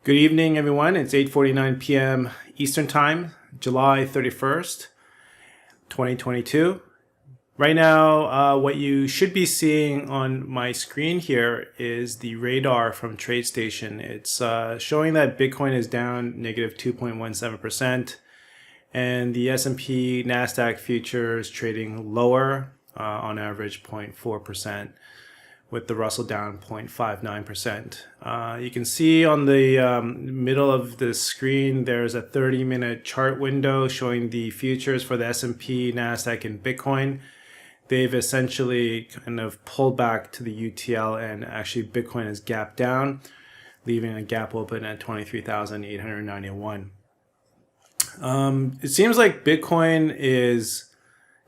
Good evening, everyone. It's 8:49 p.m. Eastern Time, July 31st, 2022. Right now, what you should be seeing on my screen here is the radar from TradeStation. It's showing that Bitcoin is down negative 2.17%, and the S&P Nasdaq futures trading lower, on average 0.4%. With the Russell down 0.59%. You can see on the middle of the screen, there's a 30-minute chart window showing the futures for the S&P, Nasdaq, and Bitcoin. They've essentially kind of pulled back to the UTL, and actually Bitcoin is gapped down, leaving a gap open at 23,891. It seems like Bitcoin is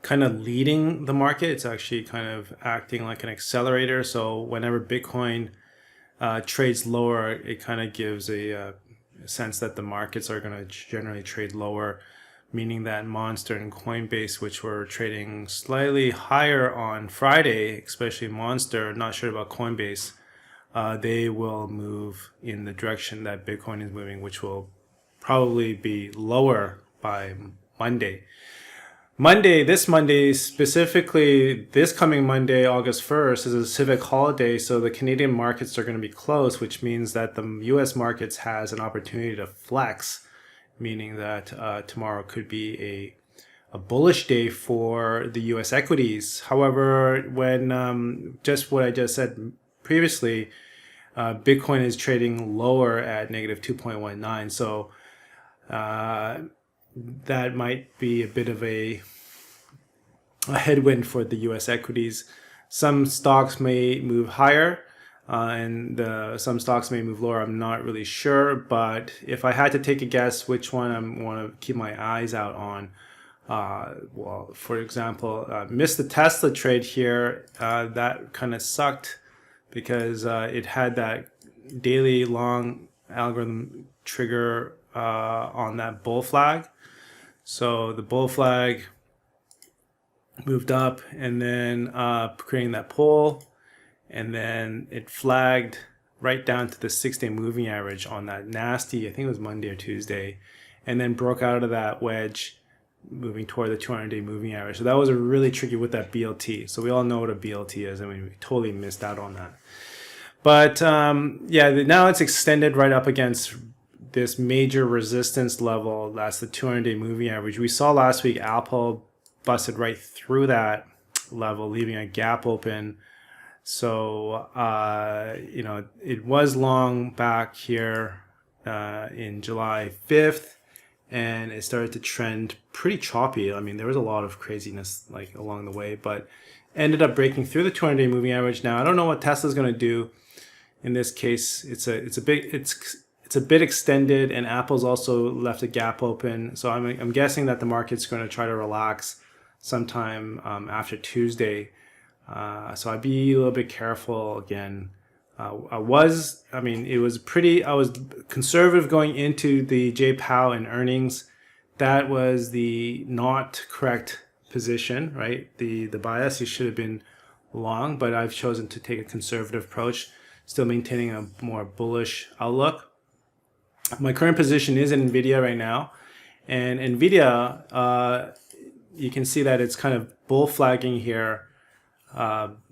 kind of leading the market. It's actually kind of acting like an accelerator. So whenever Bitcoin trades lower, it kind of gives a sense that the markets are going to generally trade lower, meaning that Monster and Coinbase, which were trading slightly higher on Friday, especially Monster, not sure about Coinbase, they will move in the direction that Bitcoin is moving, which will probably be lower by Monday. This Monday, specifically this coming Monday, August 1st, is a civic holiday, so the Canadian markets are going to be closed, which means that the US markets has an opportunity to flex, meaning that tomorrow could be a bullish day for the US equities. However, when just what I just said previously, Bitcoin is trading lower at negative 2.19, so that might be a bit of a headwind for the U.S. equities. Some stocks may move higher, and some stocks may move lower. I'm not really sure, but if I had to take a guess which one I want to keep my eyes out on, well, for example, missed the Tesla trade here. That kind of sucked because it had that daily long algorithm trigger on that bull flag. So the bull flag moved up and then creating that pull, and then it flagged right down to the 6-day moving average on that nasty, I think it was Monday or Tuesday, and then broke out of that wedge moving toward the 200-day moving average. So that was a really tricky with that BLT. So we all know what a BLT is. I mean, we totally missed out on that. But yeah, now it's extended right up against this major resistance level. That's the 200-day moving average. We saw last week Apple busted right through that level, leaving a gap open. So you know, it was long back here in July 5th, and it started to trend pretty choppy. I mean, there was a lot of craziness like along the way, but ended up breaking through the 200-day moving average. Now I don't know what Tesla's going to do in this case. It's a bit extended, and Apple's also left a gap open. So I'm guessing that the market's going to try to relax sometime after Tuesday. So I'd be a little bit careful again. I was conservative going into the Jay Powell and earnings. That was the not correct position, right? The bias, you should have been long, but I've chosen to take a conservative approach, still maintaining a more bullish outlook. My current position is in NVIDIA right now, and NVIDIA, you can see that it's kind of bull flagging here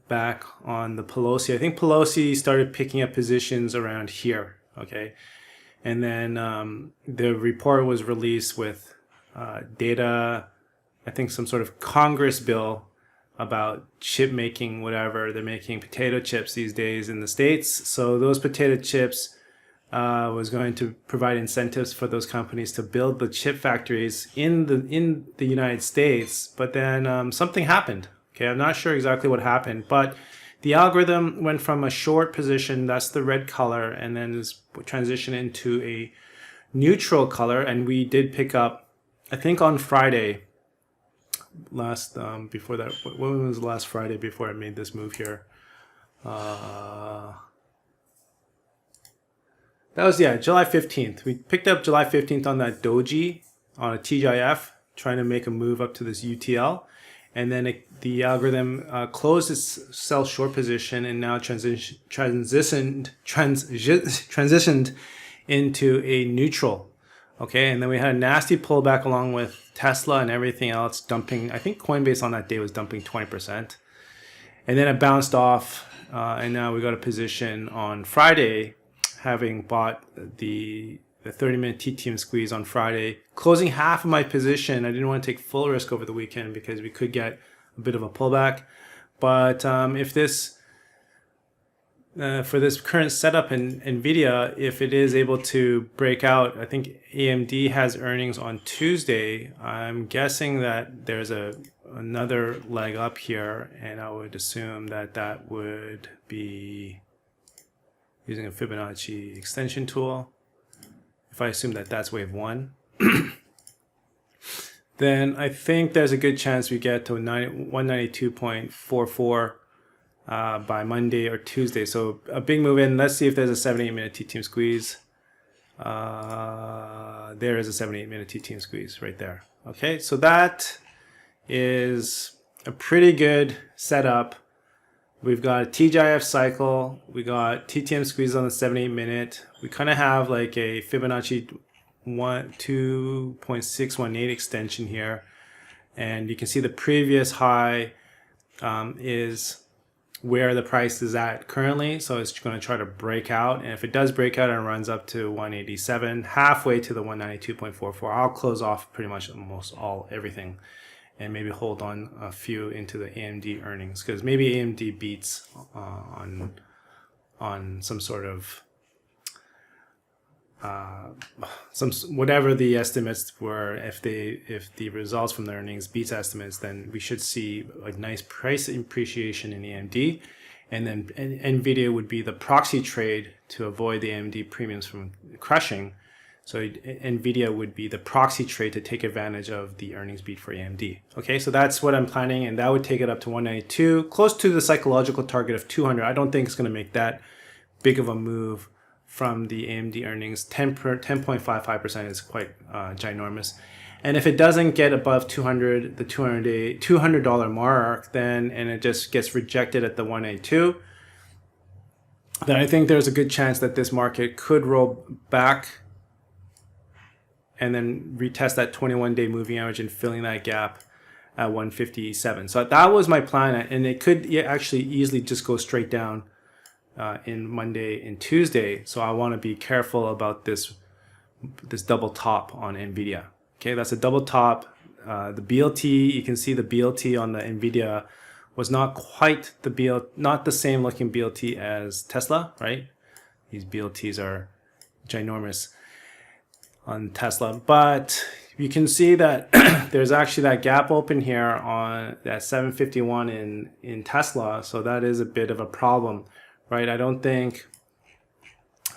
back on the Pelosi. I think Pelosi started picking up positions around here, okay? And then the report was released with data, I think some sort of Congress bill about chip making, whatever. They're making potato chips these days in the States. So those potato chips was going to provide incentives for those companies to build the chip factories in the United States. But then something happened. Okay, I'm not sure exactly what happened, but the algorithm went from a short position, that's the red color, and then is transitioned into a neutral color. And we did pick up, I think on Friday, before that, when was the last Friday before I made this move here? That was, yeah, July 15th. We picked up July 15th on that doji, on a TGIF, trying to make a move up to this UTL. And then the algorithm closed its sell short position and now transitioned into a neutral. Okay, and then we had a nasty pullback along with Tesla and everything else dumping. I think Coinbase on that day was dumping 20%. And then it bounced off, and now we got a position on Friday, having bought the 30-minute TTM squeeze on Friday, closing half of my position. I didn't want to take full risk over the weekend because we could get a bit of a pullback. But if this for this current setup in NVIDIA, if it is able to break out, I think AMD has earnings on Tuesday. I'm guessing that there's another leg up here, and I would assume that that would be using a Fibonacci extension tool. If I assume that that's wave one, then I think there's a good chance we get to 192.44 by Monday or Tuesday. So a big move in. Let's see if there's a 7-8-minute TTM squeeze. There is a 7-8-minute TTM squeeze right there. Okay, so that is a pretty good setup. We've got a TGIF cycle. We got TTM squeeze on the 7-8-minute. We kind of have like a Fibonacci 2.618 extension here. And you can see the previous high is where the price is at currently. So it's going to try to break out. And if it does break out and runs up to 187, halfway to the 192.44, I'll close off pretty much almost everything. And maybe hold on a few into the AMD earnings, because maybe AMD beats on some sort of whatever the estimates were. If the results from the earnings beats estimates, then we should see a nice price appreciation in AMD, and then NVIDIA would be the proxy trade to avoid the AMD premiums from crushing. So NVIDIA would be the proxy trade to take advantage of the earnings beat for AMD. Okay, so that's what I'm planning, and that would take it up to 192, close to the psychological target of 200. I don't think it's going to make that big of a move from the AMD earnings. 10.55% is quite ginormous. And if it doesn't get above 200, the $200 mark, then and it just gets rejected at the 182, then I think there's a good chance that this market could roll back and then retest that 21-day moving average and filling that gap at 157. So that was my plan, and it could actually easily just go straight down in Monday and Tuesday. So I want to be careful about this double top on NVIDIA. Okay, that's a double top. The BLT, you can see the BLT on the NVIDIA was not quite not the same looking BLT as Tesla, right? These BLTs are ginormous on Tesla, but you can see that there's actually that gap open here on that 751 in Tesla. So that is a bit of a problem, right? I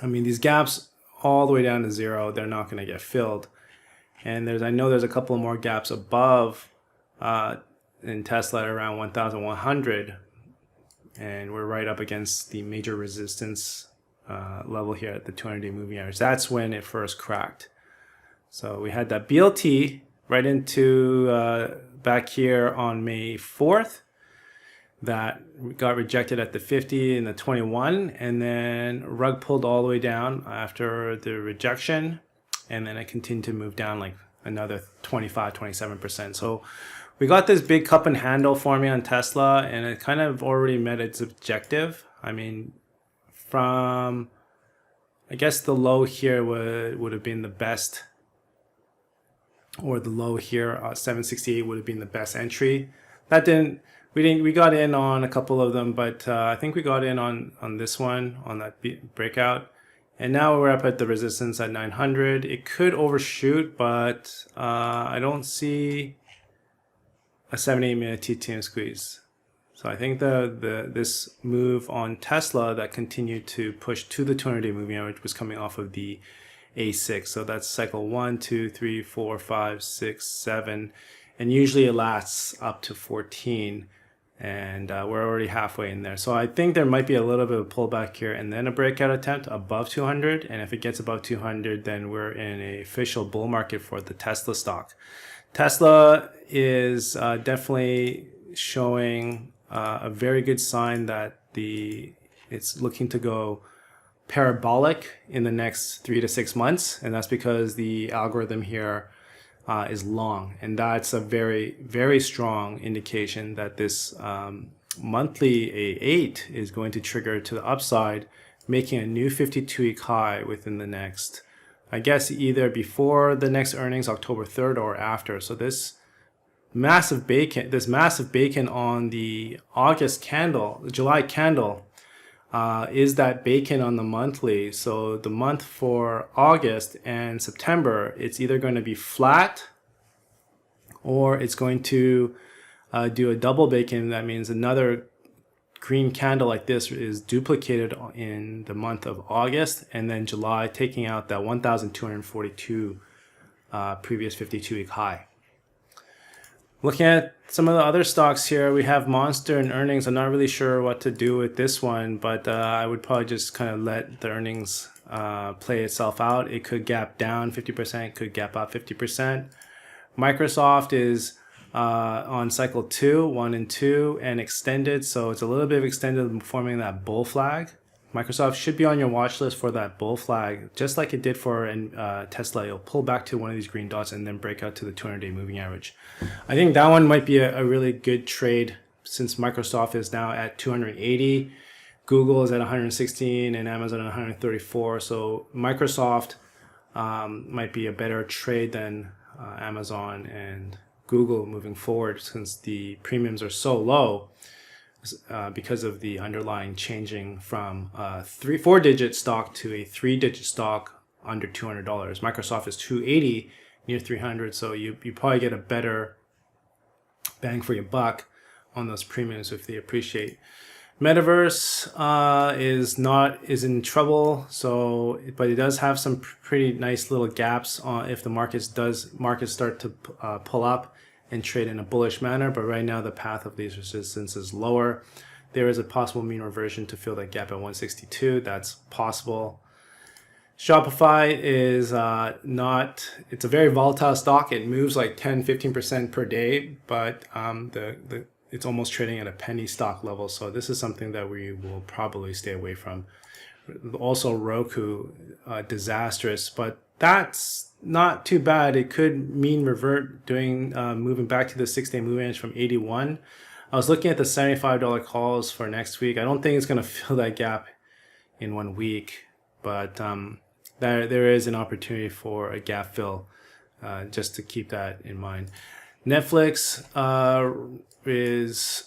mean, these gaps all the way down to zero, they're not going to get filled. And I know there's a couple more gaps above in Tesla at around 1,100. And we're right up against the major resistance level here at the 200-day moving average. That's when it first cracked. So we had that BLT right into back here on May 4th that got rejected at the 50 and the 21, and then rug pulled all the way down after the rejection, and then it continued to move down like another 25-27%. So we got this big cup and handle forming on Tesla, and it kind of already met its objective. I mean, from I guess the low here would have been the best, or the low here, 768 would have been the best entry. That didn't. We got in on a couple of them, but I think we got in on this one, on that breakout. And now we're up at the resistance at 900. It could overshoot, but I don't see a 7-8-minute TTM squeeze. So I think this move on Tesla that continued to push to the 200-day moving average was coming off of the A6. So that's cycle 1, 2, 3, 4, 5, 6, 7. And usually it lasts up to 14. And we're already halfway in there. So I think there might be a little bit of pullback here and then a breakout attempt above 200. And if it gets above 200, then we're in an official bull market for the Tesla stock. Tesla is definitely showing a very good sign that it's looking to go parabolic in the next 3 to 6 months, and that's because the algorithm here is long, and that's a very, very strong indication that this monthly A8 is going to trigger to the upside, making a new 52-week high within the next, I guess, either before the next earnings, October 3rd, or after. So this massive bacon on the August candle, the July candle, is that bacon on the monthly. So the month for August and September, it's either going to be flat or it's going to do a double bacon. That means another green candle like this is duplicated in the month of August, and then July taking out that 1,242 previous 52-week high. Looking at some of the other stocks here, we have Monster and earnings. I'm not really sure what to do with this one, but I would probably just kind of let the earnings play itself out. It could gap down 50%, could gap up 50%. Microsoft is on cycle 2, 1 and 2, and extended, so it's a little bit of extended, forming that bull flag. Microsoft should be on your watch list for that bull flag, just like it did for Tesla. It'll pull back to one of these green dots and then break out to the 200-day moving average. I think that one might be a really good trade, since Microsoft is now at 280, Google is at 116, and Amazon at 134. So Microsoft might be a better trade than Amazon and Google moving forward, since the premiums are so low because of the underlying changing from a 4-digit stock to a 3-digit stock under $200. Microsoft is 280, near 300, so you probably get a better bang for your buck on those premiums if they appreciate. Metaverse is in trouble, so but it does have some pretty nice little gaps on if the markets start to pull up and trade in a bullish manner. But right now the path of these resistance is lower. There is a possible mean reversion to fill that gap at 162. That's possible. Shopify is it's a very volatile stock. It moves like 10-15% per day, but it's almost trading at a penny stock level. So this is something that we will probably stay away from. Also Roku, disastrous, but that's not too bad. It could mean revert moving back to the 6-day moving range from 81. I was looking at the $75 calls for next week. I don't think it's going to fill that gap in 1 week, but there is an opportunity for a gap fill, just to keep that in mind. Netflix is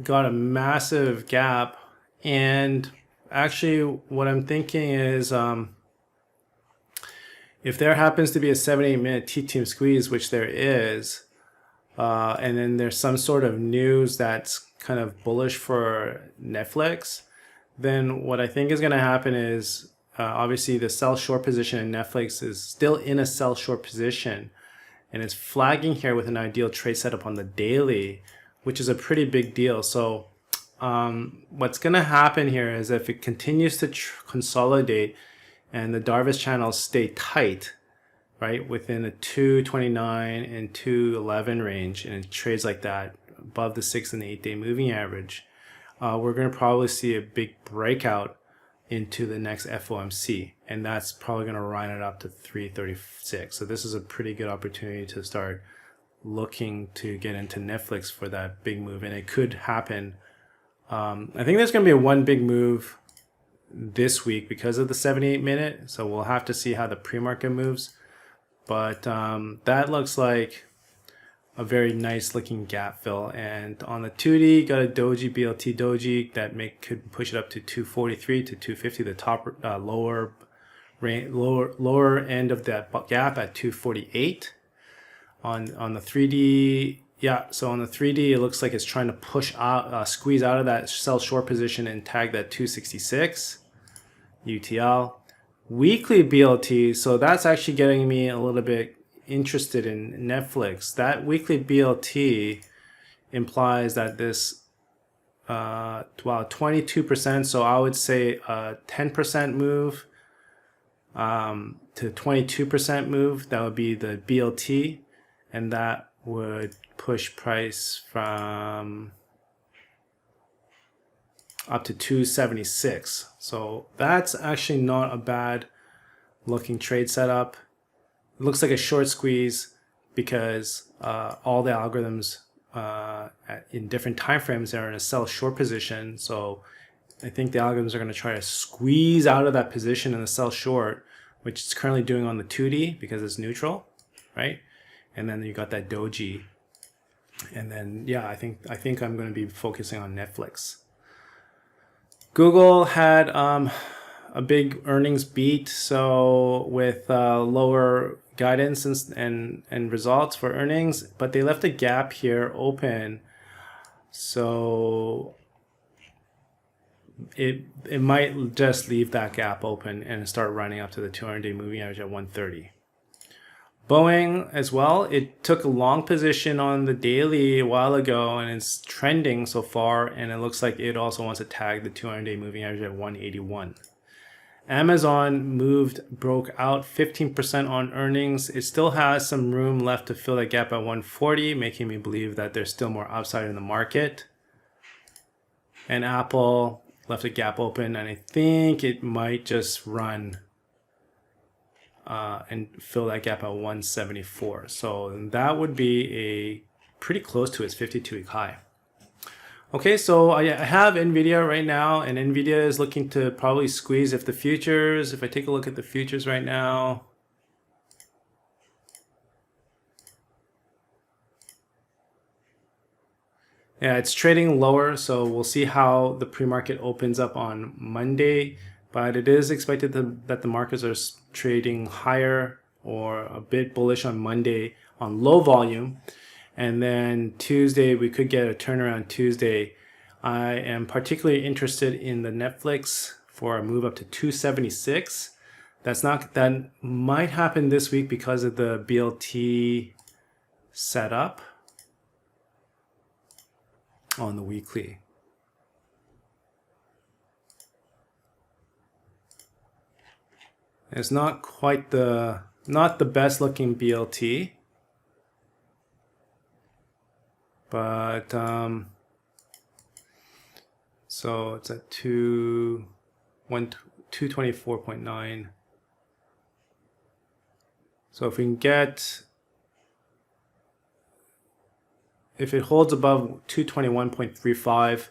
got a massive gap, and actually what I'm thinking is if there happens to be a 7-8 minute T-team squeeze, which there is, and then there's some sort of news that's kind of bullish for Netflix, then what I think is going to happen is obviously the sell short position in Netflix is still in a sell short position, and it's flagging here with an ideal trade setup on the daily, which is a pretty big deal. So what's going to happen here is if it continues to consolidate and the Darvas channels stay tight, right, within a 229 and 211 range, and it trades like that above the 6 and 8-day moving average, we're going to probably see a big breakout into the next FOMC, and that's probably going to run it up to 336. So this is a pretty good opportunity to start looking to get into Netflix for that big move, and it could happen. I think there's going to be one big move this week because of the 78 minute, so we'll have to see how the pre-market moves, but that looks like a very nice looking gap fill. And on the 2D, got a doji, BLT doji that could push it up to 243 to 250, the top lower end of that gap at 248. On the 3D, so on the 3D, it looks like it's trying to push out, squeeze out of that sell short position and tag that 266 UTL. Weekly BLT, so that's actually getting me a little bit interested in Netflix. That weekly BLT implies that this 22%, so I would say a 10% move to 22% move, that would be the BLT, and that would push price from up to 276. So that's actually not a bad looking trade setup. It looks like a short squeeze because all the algorithms in different time frames are in a sell short position. So I think the algorithms are going to try to squeeze out of that position in the sell short, which it's currently doing on the 2D because it's neutral, right? And then you got that doji. And then, yeah, I think I'm going to be focusing on Netflix. Google had a big earnings beat, so with lower guidance and results for earnings, but they left a gap here open. So it might just leave that gap open and start running up to the 200-day moving average at 130. Boeing as well, it took a long position on the daily a while ago and it's trending so far, and it looks like it also wants to tag the 200-day moving average at 181. Amazon broke out 15% on earnings. It still has some room left to fill that gap at 140, making me believe that there's still more upside in the market. And Apple left a gap open, and I think it might just run and fill that gap at 174. So that would be a pretty close to its 52-week high. Okay, so I have NVIDIA right now, and NVIDIA is looking to probably squeeze if I take a look at the futures right now. Yeah, it's trading lower, so we'll see how the pre-market opens up on Monday. But it is expected that the markets are trading higher or a bit bullish on Monday on low volume. And then Tuesday, we could get a turnaround Tuesday. I am particularly interested in the Netflix for a move up to 276. That might happen this week because of the BLT setup on the weekly. It's not quite not the best looking BLT, but so it's at 224.9. So if it holds above 221.35,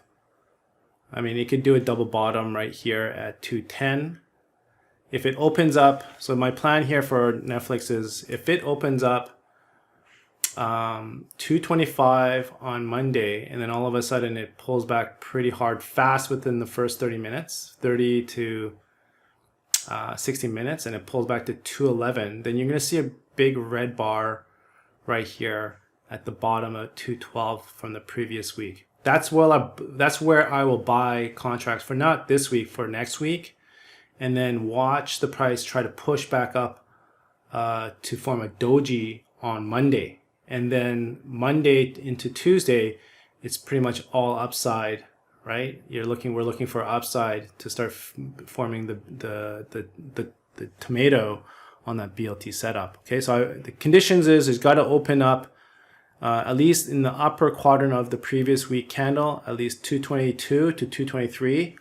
I mean, it could do a double bottom right here at 210. If it opens up, so my plan here for Netflix is if it opens up 225 on Monday, and then all of a sudden it pulls back pretty hard fast within the first 30 minutes, 30 to 60 minutes, and it pulls back to 211, then you're going to see a big red bar right here at the bottom of 212 from the previous week. That's where I will buy contracts for, not this week, for next week, and then watch the price try to push back up to form a doji on Monday. And then Monday into Tuesday, it's pretty much all upside, right? We're looking for upside to start forming the tomato on that BLT setup. Okay, so the conditions is it's got to open up at least in the upper quadrant of the previous week candle, at least 222 to 223.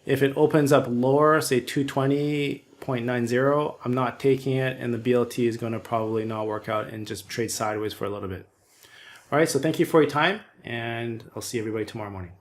If it opens up lower, say 220.90, I'm not taking it, and the BLT is going to probably not work out and just trade sideways for a little bit. All right, so thank you for your time, and I'll see everybody tomorrow morning.